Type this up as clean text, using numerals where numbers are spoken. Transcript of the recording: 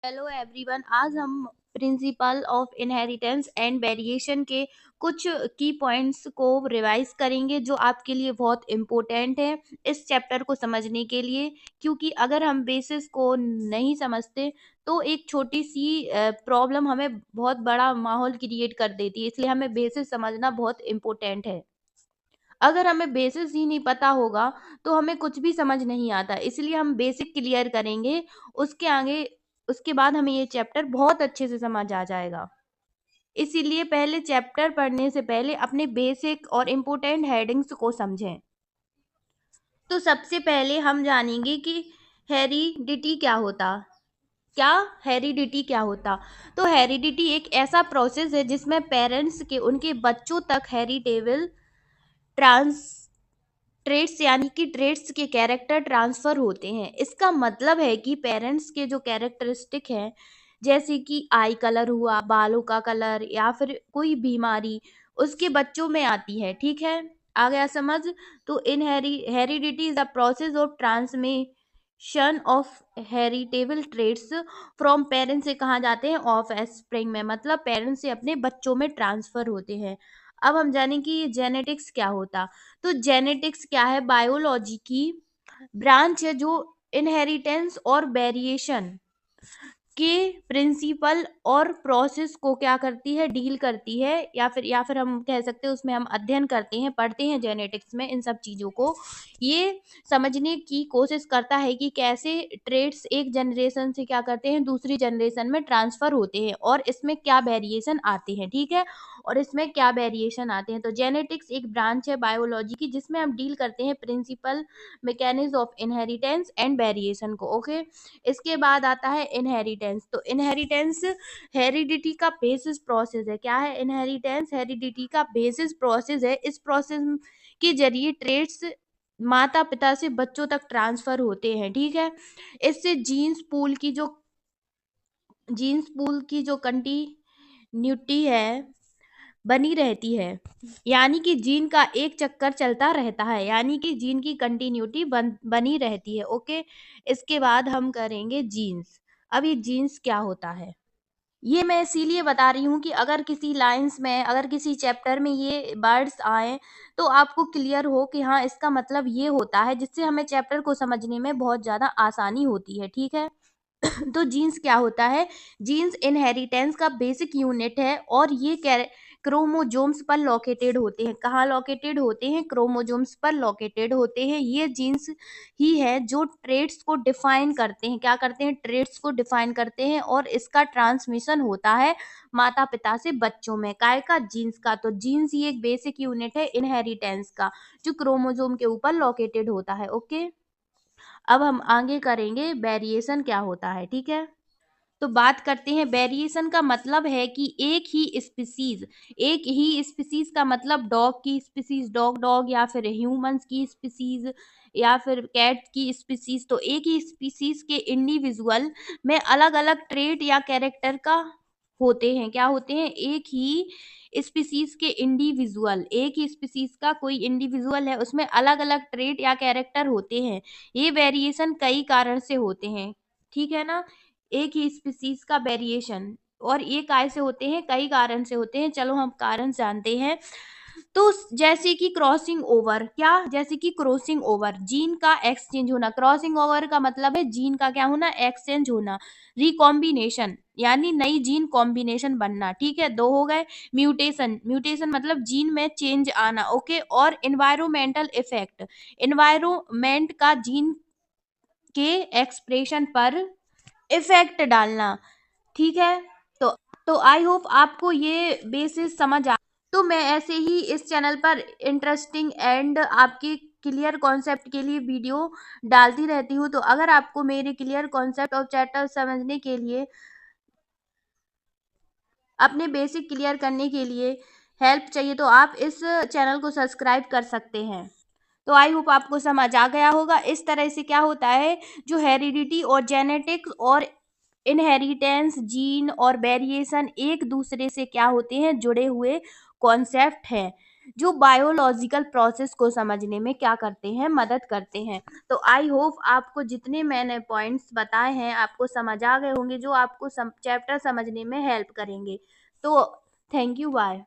Hello everyone, आज हम principle of inheritance and variation के कुछ की पॉइंट्स को रिवाइज करेंगे जो आपके लिए बहुत इम्पोर्टेंट है इस चैप्टर को समझने के लिए। क्योंकि अगर हम बेसिस को नहीं समझते तो एक छोटी सी प्रॉब्लम हमें बहुत बड़ा माहौल क्रिएट कर देती है, इसलिए हमें बेसिस समझना बहुत इम्पोर्टेंट है। अगर हमें बेसिस ही नहीं पता होगा तो हमें कुछ भी समझ नहीं आता, इसलिए हम बेसिक क्लियर करेंगे। उसके आगे उसके बाद हमें ये चैप्टर बहुत अच्छे से समझ आ जाएगा। इसीलिए पहले चैप्टर पढ़ने से पहले अपने बेसिक और इम्पोर्टेंट हेडिंग्स को समझें। तो सबसे पहले हम जानेंगे कि हेरिडिटी क्या होता। क्या हेरिडिटी क्या होता? तो हेरिडिटी एक ऐसा प्रोसेस है जिसमें पेरेंट्स के उनके बच्चों तक हेरिटेबल ट्रांस ट्रेड्स यानी कि ट्रेड्स के कैरेक्टर ट्रांसफर होते हैं। इसका मतलब है कि पेरेंट्स के जो कैरेक्टरिस्टिक हैं, जैसे कि आई कलर हुआ, बालों का कलर या फिर कोई बीमारी, उसके बच्चों में आती है। ठीक है, आ गया समझ? तो in heredity is the process of transmission of heritable traits from parents से कहा जाते हैं ऑफ स्प्रिंग में, मतलब पेरेंट्स से अपने बच्चों में ट्रांसफर होते हैं। अब हम जानें कि ये जेनेटिक्स क्या होता। तो जेनेटिक्स क्या है? बायोलॉजी की ब्रांच है जो इनहेरिटेंस और वेरिएशन के प्रिंसिपल और प्रोसेस को क्या करती है, डील करती है, या फिर हम कह सकते हैं उसमें हम अध्ययन करते हैं, पढ़ते हैं जेनेटिक्स में। इन सब चीज़ों को ये समझने की कोशिश करता है कि कैसे ट्रेड्स एक जनरेशन से क्या करते हैं, दूसरी जनरेशन में ट्रांसफर होते हैं और इसमें क्या वेरिएशन आते हैं। ठीक है, और इसमें क्या वेरिएशन आते हैं। तो जेनेटिक्स एक ब्रांच है बायोलॉजी की जिसमें हम डील करते हैं principle mechanism of inheritance and variation को। ओके, इसके बाद आता है इनहेरिटेंस। तो इनहेरिटेंस हेरिडिटी का बेसिस प्रोसेस है। क्या है इनहेरिटेंस? हेरिडिटी का बेसिस प्रोसेस है। इस प्रोसेस के जरिए ट्रेड्स माता पिता से बच्चों तक ट्रांसफर होते हैं। ठीक है, इससे जीन्स पूल की जो कंटिन्यूटी है बनी रहती है, यानी कि जीन का एक चक्कर चलता रहता है, यानी कि जीन की कंटिन्यूटी बनी रहती है। ओके, इसके बाद हम करेंगे जीन्स। अब ये जीन्स क्या होता है, ये मैं इसीलिए बता रही हूँ कि अगर किसी लाइंस में, अगर किसी चैप्टर में ये वर्ड्स आए तो आपको क्लियर हो कि हाँ इसका मतलब ये होता है, जिससे हमें चैप्टर को समझने में बहुत ज़्यादा आसानी होती है। ठीक है, तो जीन्स क्या होता है? जीन्स इनहेरिटेंस का बेसिक यूनिट है और ये क्रोमोजोम्स पर लोकेटेड होते हैं। कहाँ लोकेटेड होते हैं? क्रोमोजोम्स पर लोकेटेड होते हैं। ये जीन्स ही है जो ट्रेड्स को डिफाइन करते हैं। क्या करते हैं? ट्रेड्स को डिफाइन करते हैं और इसका ट्रांसमिशन होता है माता पिता से बच्चों में। काय का? जीन्स का। तो जीन्स ही एक बेसिक यूनिट है इनहेरिटेंस का जो क्रोमोजोम के ऊपर लोकेटेड होता है। ओके, अब हम आगे करेंगे वेरिएशन क्या होता है। ठीक है, तो बात करते हैं वेरिएशन का मतलब है कि एक ही स्पीसीज का मतलब डॉग की स्पीसीज डॉग डॉग, या फिर ह्यूमंस की स्पीसीज, या फिर कैट की स्पीसीज। तो एक ही स्पीसीज के इंडिविजुअल में अलग अलग ट्रेट या कैरेक्टर का होते हैं। क्या होते हैं? एक ही स्पीसीज का कोई इंडिविजुअल है, उसमें अलग अलग ट्रेट या कैरेक्टर होते हैं। ये वेरिएशन कई कारण से होते हैं। ठीक है ना, एक ही स्पीसीज का वेरिएशन, और ये काय से होते हैं? कई कारण से होते हैं। चलो हम कारण जानते हैं। तो जैसे कि क्रॉसिंग ओवर, क्या? जैसे कि क्रॉसिंग ओवर, जीन का एक्सचेंज होना। क्रॉसिंग ओवर का मतलब है जीन का क्या होना? एक्सचेंज होना। रिकॉम्बिनेशन यानी नई जीन कॉम्बिनेशन बनना। ठीक है, दो हो गए। म्यूटेशन मतलब जीन में चेंज आना। ओके, और इन्वायरमेंटल इफेक्ट, इन्वायरमेंट का जीन के एक्सप्रेशन पर इफेक्ट डालना। ठीक है, तो आई होप आपको ये बेसिस समझ आ। तो मैं ऐसे ही इस चैनल पर इंटरेस्टिंग एंड आपके क्लियर कॉन्सेप्ट के लिए वीडियो डालती रहती हूँ। तो अगर आपको मेरे क्लियर कॉन्सेप्ट और चैप्टर समझने के लिए, अपने बेसिक क्लियर करने के लिए हेल्प चाहिए तो आप इस चैनल को सब्सक्राइब कर सकते हैं। तो आई होप आपको समझ आ गया होगा। इस तरह से क्या होता है, जो हेरिडिटी और जेनेटिक्स और इनहेरिटेंस, जीन और वेरिएशन एक दूसरे से क्या होते हैं? जुड़े हुए कॉन्सेप्ट हैं। जो बायोलॉजिकल प्रोसेस को समझने में क्या करते हैं, मदद करते हैं। तो आई होप आपको जितने मैंने पॉइंट्स बताए हैं आपको समझ आ गए होंगे, जो आपको चैप्टर समझने में हेल्प करेंगे। तो थैंक यू, बाय।